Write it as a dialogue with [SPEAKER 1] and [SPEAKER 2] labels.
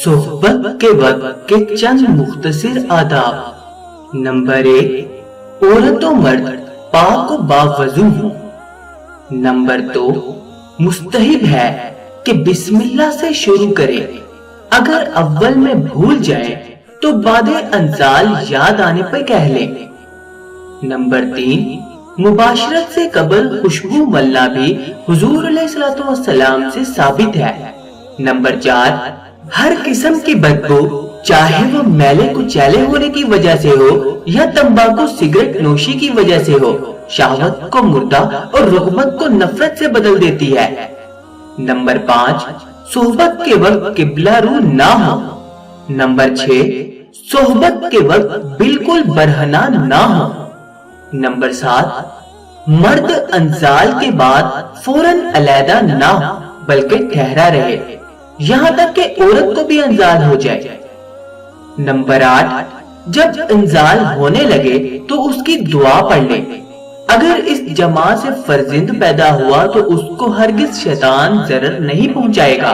[SPEAKER 1] صحبت کے وقت کے چند مختصر آداب۔ نمبر 1، عورت و مرد پاک و باوضو ہوں۔ نمبر 2، مستحب ہے کہ بسم اللہ سے شروع کرے، اگر اول میں بھول جائے تو بعد انزال یاد آنے پر کہہ لیں۔ نمبر 3، مباشرت سے قبل خوشبو ملنا بھی حضور علیہ الصلوۃ والسلام سے ثابت ہے۔ نمبر 4، ہر قسم کی بدبو چاہے وہ میلے کچیلے ہونے کی وجہ سے ہو یا تمباکو سگریٹ نوشی کی وجہ سے ہو، شہوت کو مردہ اور رغبت کو نفرت سے بدل دیتی ہے۔ نمبر 5، صحبت کے وقت قبلہ رو نہ ہو۔ نمبر 6، صحبت کے وقت بالکل برہنہ نہ ہو۔ نمبر 7، مرد انزال کے بعد فوراً علیحدہ نہ ہو بلکہ ٹھہرا رہے یہاں تک کہ عورت کو بھی انزال ہو جائے۔ نمبر 8، جب انزال ہونے لگے تو اس کی دعا پڑھ لے۔ اگر اس جماع سے فرزند پیدا ہوا تو اس کو ہرگز شیطان ضرر نہیں پہنچائے گا۔